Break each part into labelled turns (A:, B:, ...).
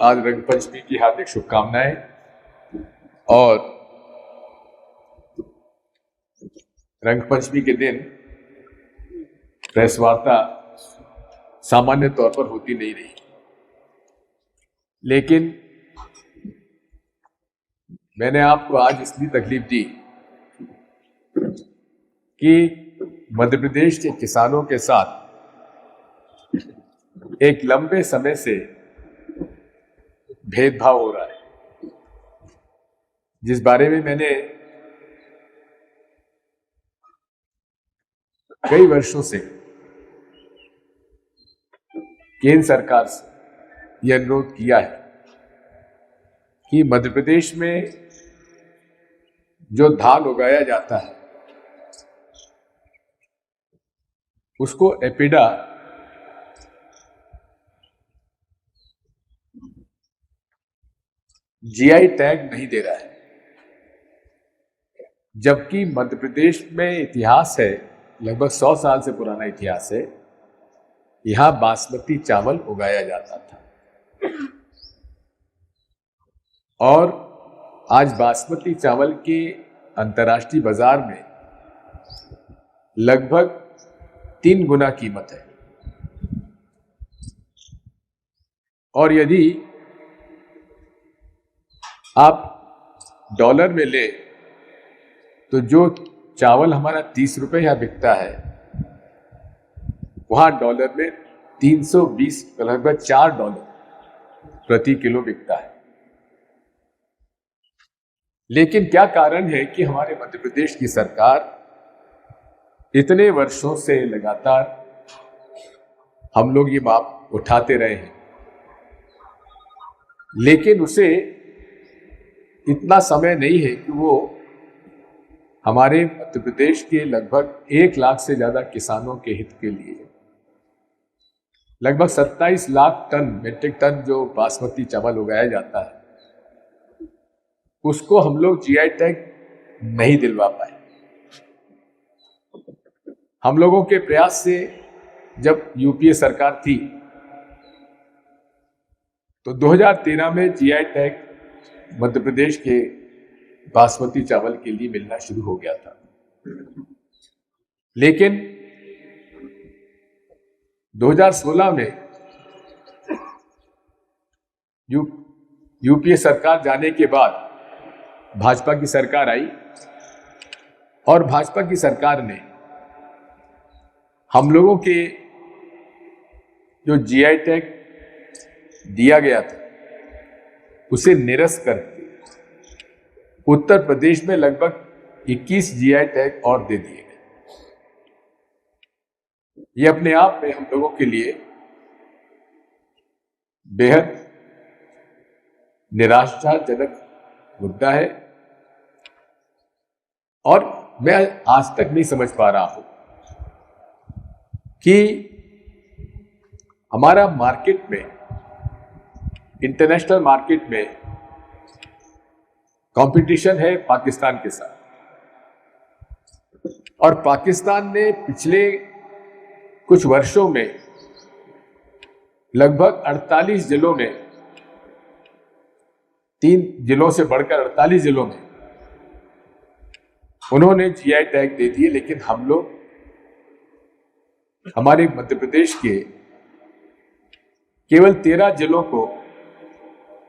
A: आज रंगपंचमी की हार्दिक शुभकामनाएं। और रंगपंचमी के दिन प्रेस वार्ता सामान्य तौर पर होती नहीं रही, लेकिन मैंने आपको आज इसलिए तकलीफ दी कि मध्य प्रदेश के किसानों के साथ एक लंबे समय से भेदभाव हो रहा है, जिस बारे में मैंने कई वर्षों से केंद्र सरकार से यह अनुरोध किया है कि मध्य प्रदेश में जो धान उगाया जाता है उसको एपिडा जीआई टैग नहीं दे रहा है, जबकि मध्य प्रदेश में इतिहास है, लगभग 100 साल से पुराना इतिहास है। यहां बासमती चावल उगाया जाता था और आज बासमती चावल के अंतर्राष्ट्रीय बाजार में लगभग 3 गुना कीमत है। और यदि आप डॉलर में ले तो जो चावल हमारा 30 रुपए यहां बिकता है, वहां डॉलर में 320 लगभग $4 प्रति किलो बिकता है। लेकिन क्या कारण है कि हमारे मध्य प्रदेश की सरकार इतने वर्षों से लगातार हम लोग ये माप उठाते रहे हैं, लेकिन उसे इतना समय नहीं है कि वो हमारे मध्य प्रदेश के लगभग 1 लाख से ज्यादा किसानों के हित के लिए लगभग 27 लाख टन मेट्रिक टन जो बासमती चावल उगाया जाता है, उसको हम लोग जीआई टैग नहीं दिलवा पाए। हम लोगों के प्रयास से जब यूपीए सरकार थी तो 2013 में जीआई टैग मध्य प्रदेश के बासमती चावल के लिए मिलना शुरू हो गया था, लेकिन 2016 में यूपीए सरकार जाने के बाद भाजपा की सरकार आई और भाजपा की सरकार ने हम लोगों के जो जीआई टैग दिया गया था उसे निरस्त करके उत्तर प्रदेश में लगभग 21 जीआई टैग और दे दिए गए। ये अपने आप में हम लोगों के लिए बेहद निराशाजनक मुद्दा है और मैं आज तक नहीं समझ पा रहा हूं कि हमारा मार्केट में, इंटरनेशनल मार्केट में कंपटीशन है पाकिस्तान के साथ, और पाकिस्तान ने पिछले कुछ वर्षों में लगभग 48 जिलों में, 3 जिलों से बढ़कर 48 जिलों में उन्होंने जीआई टैग दे दिए, लेकिन हम लोग हमारे मध्य प्रदेश के केवल 13 जिलों को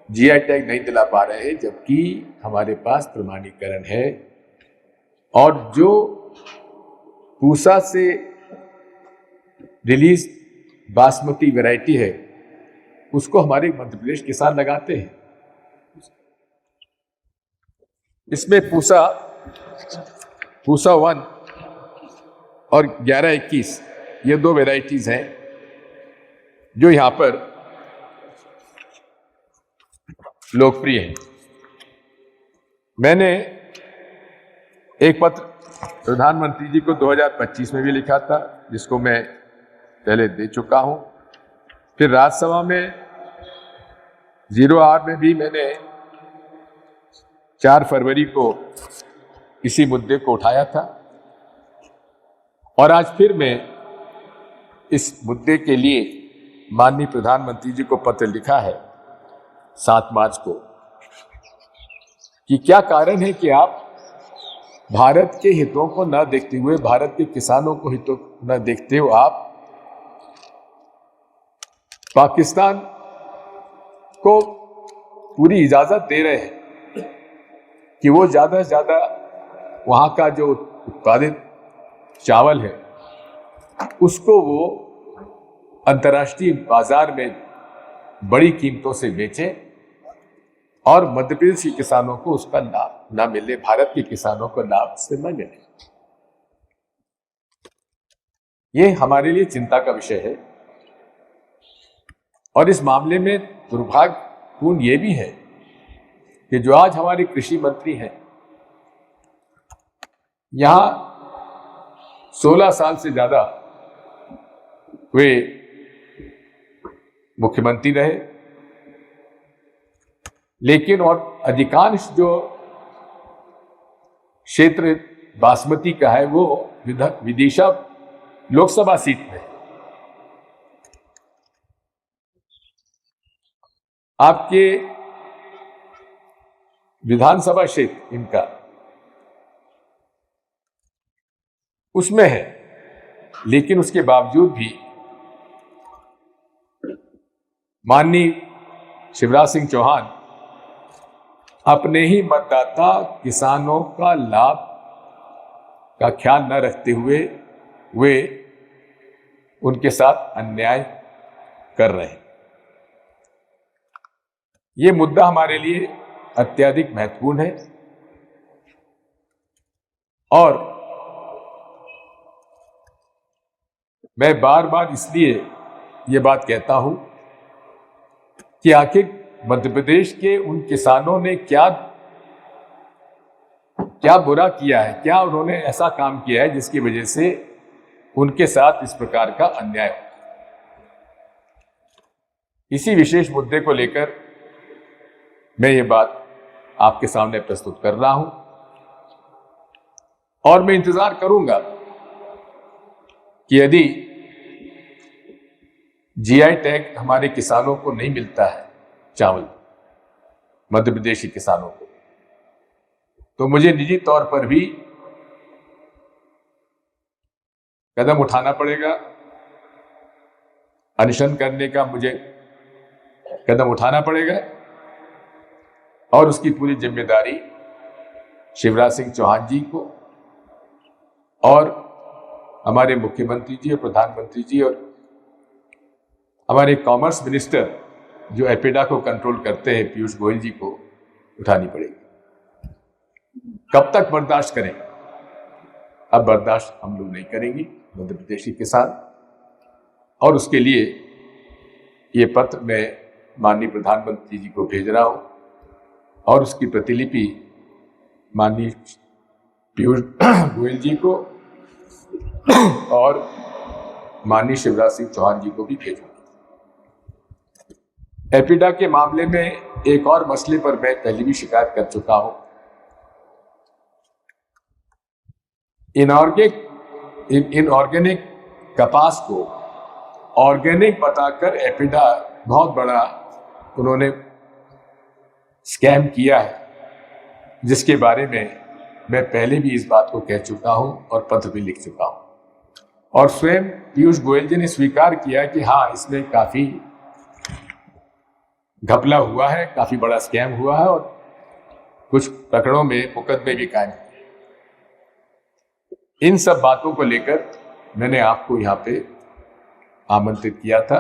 A: जीआई टैग नहीं दिला पा रहे हैं, जबकि हमारे पास प्रमाणीकरण है। और जो पूसा से रिलीज बासमती वैरायटी है उसको हमारे मध्य प्रदेश किसान लगाते हैं। इसमें पूसा 1 और 11-21 ये 2 वैरायटीज हैं जो यहां पर लोकप्रिय हैं। मैंने एक पत्र प्रधानमंत्री जी को 2025 में भी लिखा था, जिसको मैं पहले दे चुका हूं। फिर राज्यसभा में 0 आवर में भी मैंने 4 फरवरी को इसी मुद्दे को उठाया था और आज फिर मैं इस मुद्दे के लिए माननीय प्रधानमंत्री जी को पत्र लिखा है 7 मार्च को कि क्या कारण है कि आप भारत के हितों को न देखते हुए, भारत के किसानों को हितों न देखते हुए आप पाकिस्तान को पूरी इजाजत दे रहे हैं कि वो ज्यादा से ज्यादा वहां का जो उत्पादित चावल है उसको वो अंतर्राष्ट्रीय बाजार में बड़ी कीमतों से बेचे और मध्य प्रदेश के किसानों को उसका लाभ ना मिले, भारत के किसानों को लाभ से न मिले। ये हमारे लिए चिंता का विषय है। और इस मामले में दुर्भाग्यपूर्ण ये भी है कि जो आज हमारे कृषि मंत्री हैं, यहां 16 साल से ज्यादा वे मुख्यमंत्री रहे, लेकिन और अधिकांश जो क्षेत्र बासमती का है वो विदिशा लोकसभा सीट में। आपके विधानसभा क्षेत्र इनका उसमें है, लेकिन उसके बावजूद भी माननीय शिवराज सिंह चौहान अपने ही मतदाता किसानों का लाभ का ख्याल न रखते हुए वे उनके साथ अन्याय कर रहे हैं। ये मुद्दा हमारे लिए अत्यधिक महत्वपूर्ण है और मैं बार बार इसलिए ये बात कहता हूं कि आखिर मध्य प्रदेश के उन किसानों ने क्या बुरा किया है, क्या उन्होंने ऐसा काम किया है जिसकी वजह से उनके साथ इस प्रकार का अन्याय हो। इसी विशेष मुद्दे को लेकर मैं ये बात आपके सामने प्रस्तुत कर रहा हूं और मैं इंतजार करूंगा कि यदि जीआई टैग हमारे किसानों को नहीं मिलता है, चावल मध्य प्रदेश के किसानों को, तो मुझे निजी तौर पर भी कदम उठाना पड़ेगा, अनशन करने का मुझे कदम उठाना पड़ेगा और उसकी पूरी जिम्मेदारी शिवराज सिंह चौहान जी को और हमारे मुख्यमंत्री जी और प्रधानमंत्री जी और हमारे कॉमर्स मिनिस्टर जो एपिडा को कंट्रोल करते हैं पीयूष गोयल जी को उठानी पड़ेगी। कब तक बर्दाश्त करें? अब बर्दाश्त हम लोग नहीं करेंगे मध्य प्रदेश के किसान, और उसके लिए ये पत्र मैं माननीय प्रधानमंत्री जी को भेज रहा हूं और उसकी प्रतिलिपि माननीय पीयूष गोयल जी को और माननीय शिवराज सिंह चौहान जी को भी भेजूंगा। एपिडा के मामले में एक और मसले पर मैं पहले भी शिकायत कर चुका हूं। इनऑर्गेनिक कपास को ऑर्गेनिक बताकर एपिडा बहुत बड़ा उन्होंने स्कैम किया है, जिसके बारे में मैं पहले भी इस बात को कह चुका हूं और पत्र भी लिख चुका हूं और स्वयं पीयूष गोयल जी ने स्वीकार किया कि हाँ, इसमें काफी घपला हुआ है, काफी बड़ा स्कैम हुआ है और कुछ प्रकरणों में मुकदमे भी कायम हुए। इन सब बातों को लेकर मैंने आपको यहां पे आमंत्रित किया था